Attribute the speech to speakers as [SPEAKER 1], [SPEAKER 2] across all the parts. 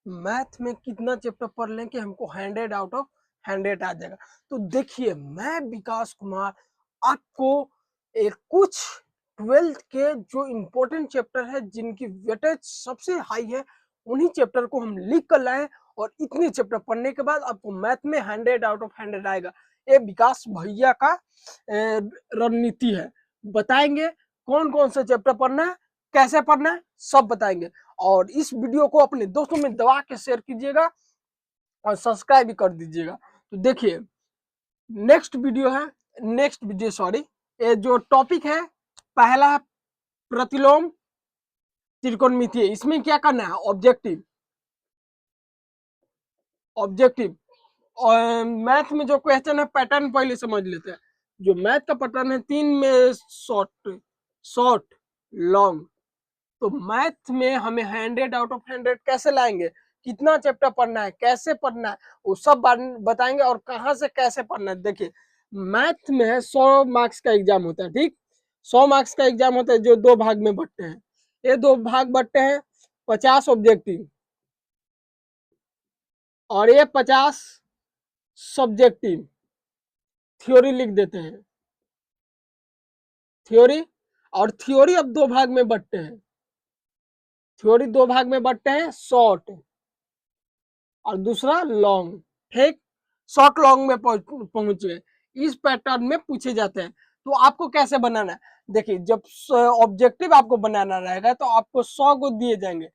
[SPEAKER 1] Math में कितना chapter पढ़ लें कि हमको 100 आउट ऑफ 100 आ जाएगा। तो देखिए मैं विकास कुमार आपको एक कुछ 12th के जो इम्पोर्टेंट चैप्टर है जिनकी वेटेज सबसे हाई है उन्हीं चैप्टर को हम लिख कर लाए और इतने चैप्टर पढ़ने के बाद आपको मैथ में 100 आउट ऑफ 100 आएगा। ये विकास भैया का रणनीति है। बताएंगे कौन कौन से चैप्टर पढ़ना है, कैसे पढ़ना है, सब बताएंगे। और इस वीडियो को अपने दोस्तों में दबा के शेयर कीजिएगा और सब्सक्राइब भी कर दीजिएगा। तो देखिए नेक्स्ट वीडियो सॉरी, ये जो टॉपिक है पहला है प्रतिलोम त्रिकोणमितीय। इसमें क्या करना है, ऑब्जेक्टिव और मैथ में जो क्वेश्चन है पैटर्न पहले समझ लेते हैं। जो मैथ का पैटर्न है 3 में शॉर्ट लॉन्ग। तो मैथ में हमें 100 आउट ऑफ 100 कैसे लाएंगे, कितना चैप्टर पढ़ना है, कैसे पढ़ना है, वो सब बताएंगे और कहां से कैसे पढ़ना है। देखिए मैथ में 100 मार्क्स का एग्जाम होता है, ठीक 100 मार्क्स का एग्जाम होता है जो 2 भाग में बंटते हैं। ये 2 भाग बंटते हैं 50 ऑब्जेक्टिव और ये 50 सब्जेक्टिव। थ्योरी लिख देते हैं थ्योरी, और थ्योरी अब 2 भाग में बंटते हैं। थ्योरी 2 भाग में बंटते हैं, शॉर्ट और दूसरा लॉन्ग। ठीक, शॉर्ट लॉन्ग में पहुंच गए। इस पैटर्न में पूछे जाते हैं। तो आपको कैसे बनाना है, देखिए जब ऑब्जेक्टिव आपको बनाना रहेगा तो आपको 100 को दिए जाएंगे,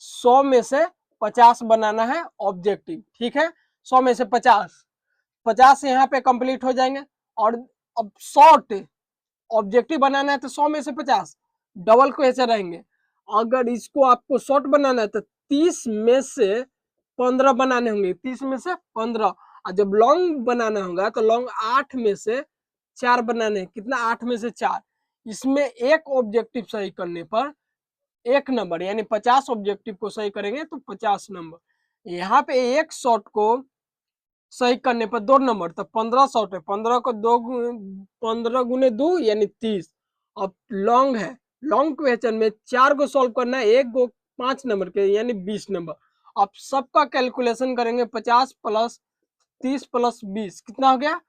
[SPEAKER 1] 100 में से 50 बनाना है ऑब्जेक्टिव। ठीक है, 100 में से 50 यहाँ पे कंप्लीट हो जाएंगे। और अब शॉर्ट ऑब्जेक्टिव बनाना है तो 100 में से 50 डबल को ऐसे रहेंगे। अगर इसको आपको शॉर्ट बनाना है तो 30 में से 15 बनाने होंगे, 30 में से 15। और जब लॉन्ग बनाना होगा तो लॉन्ग 8 में से 4 बनाने, कितना 8 में से 4। इसमें एक ऑब्जेक्टिव सही करने पर 1 नंबर, यानी 50 ऑब्जेक्टिव को सही करेंगे तो 50 नंबर। यहाँ पे एक शॉर्ट को सही करने पर 2 नंबर, तो 15 शॉर्ट है, 15 को 15 गुने 2 यानी 30। अब लॉन्ग है, लॉन्ग क्वेश्चन में 4 को सॉल्व करना है, एक को 5 नंबर के यानी 20 नंबर। अब सबका कैलकुलेशन करेंगे, 50 प्लस 30 प्लस 20 कितना हो गया,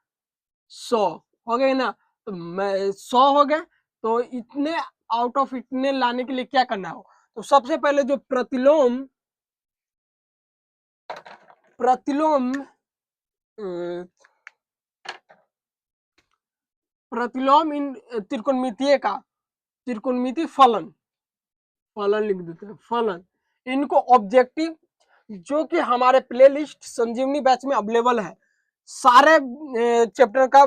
[SPEAKER 1] 100 हो गया ना। तो मैं 100 हो गया। तो इतने आउट ऑफ इतने लाने के लिए क्या करना हो, तो सबसे पहले जो प्रतिलोम इन त्रिकोणमितीय का त्रिकोणमितीय फलन लिख देते हैं, फलन। इनको ऑब्जेक्टिव जो कि हमारे प्लेलिस्ट संजीवनी बैच में अवेलेबल है, सारे चैप्टर का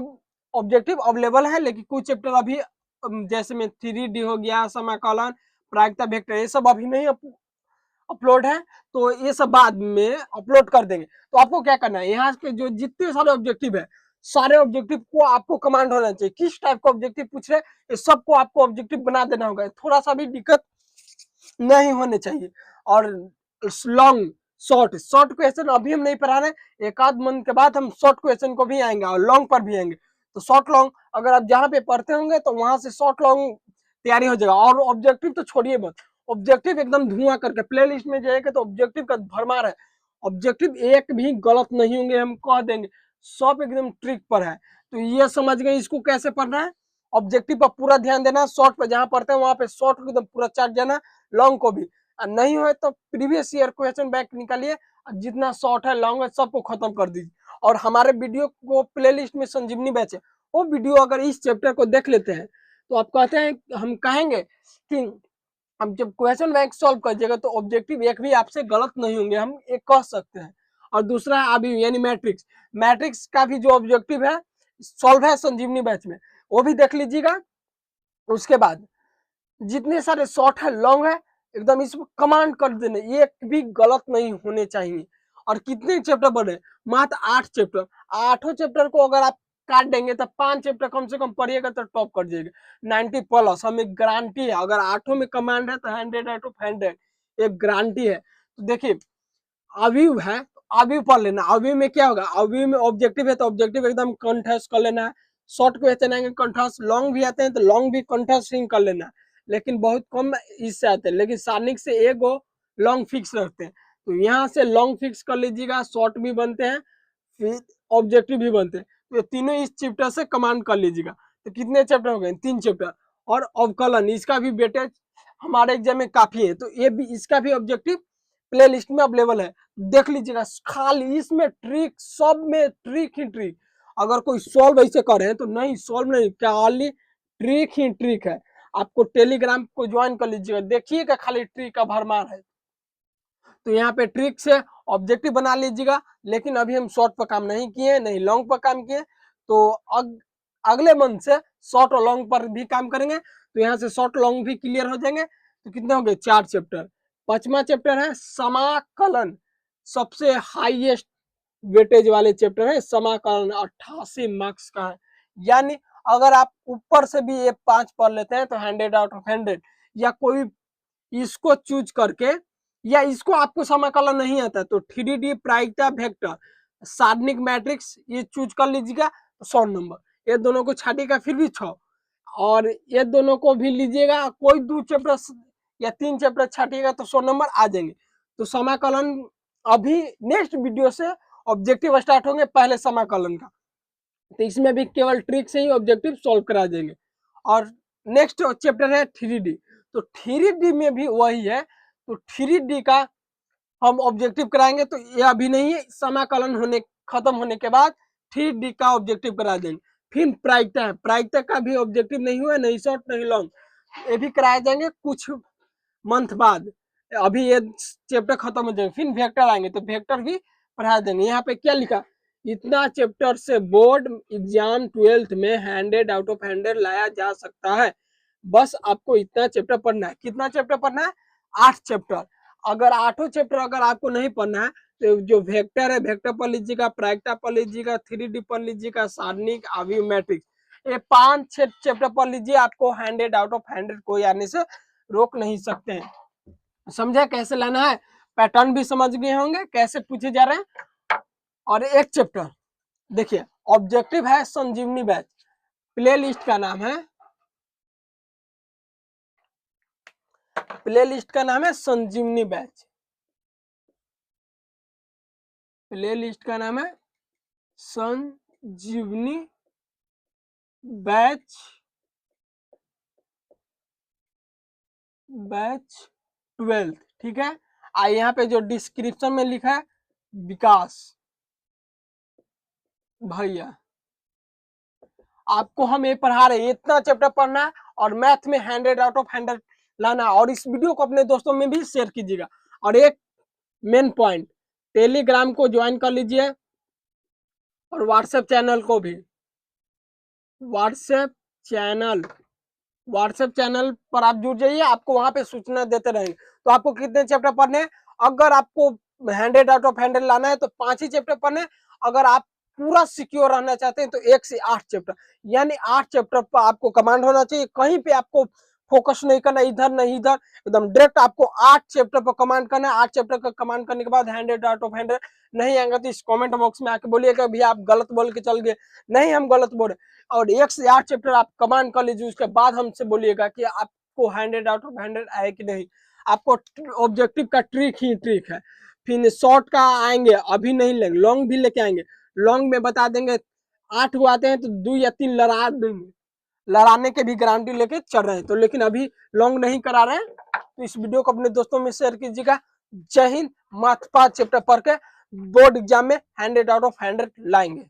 [SPEAKER 1] ऑब्जेक्टिव अवेलेबल है। लेकिन कुछ चैप्टर अभी जैसे में 3D हो गया, समाकलन, प्रायिकता, वेक्टर, ये सब अभी नहीं अपलोड है, तो ये सब बाद में अपलोड कर देंगे। तो आपको क्या करना है, यहाँ के जो जितने सारे ऑब्जेक्टिव है सारे ऑब्जेक्टिव को आपको कमांड होना चाहिए, किस टाइप का ऑब्जेक्टिव पूछ रहे हैं सबको आपको ऑब्जेक्टिव बना देना होगा, थोड़ा सा भी दिक्कत नहीं होने चाहिए। और लॉन्ग शॉर्ट क्वेश्चन अभी हम नहीं पढ़ा रहे, एक आध मंथ के बाद हम शॉर्ट क्वेश्चन को भी आएंगे और लॉन्ग पर भी आएंगे। तो शॉर्ट लॉन्ग अगर आप जहां पे पढ़ते होंगे तो वहां से शॉर्ट लॉन्ग तैयारी हो जाएगा। और ऑब्जेक्टिव तो छोड़िए मत, ऑब्जेक्टिव एकदम धुआं करके प्ले लिस्ट में जाएगा तो ऑब्जेक्टिव का भरमार है। ऑब्जेक्टिव एक भी गलत नहीं होंगे, हम कह देंगे, सब एकदम ट्रिक पर है। तो ये समझ गए इसको कैसे पढ़ना है। ऑब्जेक्टिव पर पूरा ध्यान देना, शॉर्ट पर जहां पढ़ते हैं वहां पे शॉर्ट को एकदम पूरा चार्ट जाना, लॉन्ग को भी। नहीं हो तो प्रीवियस ईयर क्वेश्चन बैंक निकालिए, जितना शॉर्ट है लॉन्ग है सबको खत्म कर दीजिए। और हमारे वीडियो को प्लेलिस्ट में संजीवनी बैच है, वो वीडियो अगर इस चैप्टर को देख लेते हैं तो आप कहते हैं, हम कहेंगे कि अब जब क्वेश्चन बैंक सॉल्व करिएगा तो ऑब्जेक्टिव एक भी आपसे गलत नहीं होंगे, हम एक कह सकते हैं। और दूसरा है अभी यानी मैट्रिक्स का भी जो ऑब्जेक्टिव है सॉल्व है संजीवनी बैच में, वो भी देख लीजिएगा। उसके बाद जितने सारे शॉर्ट है लॉन्ग है एकदम इसको कमांड कर देने, एक भी गलत नहीं होने चाहिए। और कितने चैप्टर बने, मात्र 8 चैप्टर। 8 चैप्टर को अगर आप काट देंगे तो 5 चैप्टर कम से कम पढ़िएगा तो टॉप कर जाएगा 90 प्लस, हमें गारंटी है। अगर 8 में कमांड है तो 100 आउट ऑफ 100 एक गारंटी है। तो देखिए अवयव है, अवयव पढ़ लेना। अवयव में क्या होगा, अवयव में ऑब्जेक्टिव है तो ऑब्जेक्टिव एकदम कंठस्थ कर लेना है। शॉर्ट क्वेश्चन आएंगे कंठस्थ, लॉन्ग भी आते हैं तो लॉन्ग भी कंठस्थ कर लेना है, लेकिन बहुत कम इससे आते हैं। लेकिन सारणिक से एक गो लॉन्ग फिक्स रखते हैं। तो यहाँ से लॉन्ग फिक्स कर लीजिएगा, शॉर्ट भी बनते हैं, फिर ऑब्जेक्टिव भी बनते हैं। तो ये तीनों इस चैप्टर से कमांड कर लीजिएगा। तो कितने चैप्टर हो गए? 3 चैप्टर। और अवकलन, इसका भी वेटेज हमारे एग्जाम में काफी है, तो ये भी, इसका भी ऑब्जेक्टिव प्ले लिस्ट में अवेलेबल है, देख लीजिएगा। खाली इसमें ट्रिक, सब में ट्रिक ही ट्रिक। अगर कोई सॉल्व ऐसे करे तो नहीं, सॉल्व नहीं, खाली ट्रिक ही ट्रिक है। आपको टेलीग्राम को ज्वाइन कर लीजिएगा, देखिएगा खाली ट्रिक का भरमार है। तो यहाँ पे ट्रिक से ऑब्जेक्टिव बना लीजिएगा। लेकिन अभी हम शॉर्ट पर काम नहीं किए, नहीं लॉन्ग पर काम किए, तो अगले मंथ से शॉर्ट और लॉन्ग पर भी काम करेंगे। तो यहाँ से शॉर्ट लॉन्ग भी क्लियर हो जाएंगे। तो कितने हो गए? 4 चैप्टर। 5वां चैप्टर है समाकलन, सबसे हाईएस्ट वेटेज वाले चैप्टर है समाकलन, 88 मार्क्स का है। यानी अगर आप ऊपर से भी ये 5 पढ़ लेते हैं तो 100 आउट ऑफ 100, या कोई इसको चूज करके, या इसको आपको समाकलन नहीं आता तो 3D प्रायिकता वेक्टर सारणिक मैट्रिक्स ये चूज कर लीजिएगा तो 100 नंबर। ये दोनों को छाटिएगा फिर भी 6, और ये दोनों को भी लीजिएगा, कोई 2 चैप्टर या 3 चैप्टर छाटिएगा तो 100 नंबर आ जाएंगे। तो समाकलन अभी नेक्स्ट वीडियो से ऑब्जेक्टिव स्टार्ट होंगे, पहले समाकलन का, तो इसमें भी केवल ट्रिक से ही ऑब्जेक्टिव सॉल्व करा देंगे। और नेक्स्ट चैप्टर है 3D, तो 3D में भी वही है। तो 3D का हम ऑब्जेक्टिव कराएंगे, तो ये अभी नहीं है, समाकलन होने खत्म होने के बाद 3D का ऑब्जेक्टिव करा देंगे। फिर प्रायिकता है, प्रायिकता का भी ऑब्जेक्टिव नहीं हुआ, नहीं शॉर्ट नहीं लॉन्ग, ये भी कराए जाएंगे कुछ मंथ बाद। अभी ये चैप्टर खत्म हो जाएगा, फिर वेक्टर आएंगे तो वेक्टर भी पढ़ा देंगे। यहाँ पे क्या लिखा? इतना चैप्टर से बोर्ड एग्जाम 12th में 100 आउट ऑफ 100 लाया जा सकता है। बस आपको इतना चैप्टर पढ़ना है। कितना चैप्टर पढ़ना है? 8 चैप्टर। अगर 8 चैप्टर अगर आपको नहीं पढ़ना है तो जो वेक्टर है, वेक्टर पढ़ लीजिएगा, प्रायिकता पढ़ लीजिएगा, 3D पढ़ लीजिएगा, सारणिक, आव्यूह, मैट्रिक्स, ये 5-6 चैप्टर पढ़ लीजिए, आपको 100 आउट ऑफ 100 कोई आने से रोक नहीं सकते हैं। समझे कैसे लाना है? पैटर्न भी समझ गए होंगे कैसे पूछे जा रहे हैं। और एक चैप्टर देखिए, ऑब्जेक्टिव है संजीवनी बैच, प्ले लिस्ट का नाम है, प्ले लिस्ट का नाम है संजीवनी बैच, प्ले लिस्ट का नाम है संजीवनी बैच, बैच 12th, ठीक है। यहाँ पे जो डिस्क्रिप्शन में लिखा है विकास भैया, आपको हम ये पढ़ा रहे हैं, इतना चैप्टर पढ़ना है और मैथ में 100 आउट ऑफ 100 लाना है। और इस वीडियो को अपने दोस्तों में भी शेयर कीजिएगा। और एक मेन पॉइंट, टेलीग्राम को ज्वाइन कर लीजिए और व्हाट्सएप चैनल को भी, व्हाट्सएप चैनल पर आप जुड़ जाइए, आपको वहां पे सूचना देते रहेंगे। तो आपको कितने चैप्टर पढ़ने हैं? अगर आपको 100 आउट ऑफ 100 लाना है तो 5 ही चैप्टर पढ़ने। अगर आप पूरा सिक्योर रहना चाहते हैं तो 1 से 8 चैप्टर, यानी 8 चैप्टर पर आपको कमांड होना चाहिए। कहीं पे आपको फोकस नहीं करना, इधर नहीं इधर, एकदम डायरेक्ट आपको 8 चैप्टर पर कमांड करना है। 8 चैप्टर का कमांड करने के बाद 100 आउट ऑफ 100 नहीं आएगा तो इस कमेंट बॉक्स में आके बोलिएगा भैया आप गलत बोल के चल गए। नहीं, हम गलत बोल रहे। और 1 से 8 चैप्टर आप कमांड कर लीजिए, उसके बाद हमसे बोलिएगा कि आपको 100 आउट ऑफ 100 आए कि नहीं। आपको ऑब्जेक्टिव का ट्रिक ही ट्रिक है। फिर शॉर्ट का आएंगे, अभी नहीं लेंगे, लॉन्ग भी लेके आएंगे। लॉन्ग में बता देंगे 8 को आते हैं तो 2 या 3 लड़ा देंगे, लड़ाने के भी गारंटी लेके चल रहे हैं। तो लेकिन अभी लॉन्ग नहीं करा रहे हैं। तो इस वीडियो को अपने दोस्तों में शेयर कीजिएगा। जय हिंद। मैथ 5 चैप्टर पढ़ के बोर्ड एग्जाम में 100 आउट ऑफ 100 लाएंगे।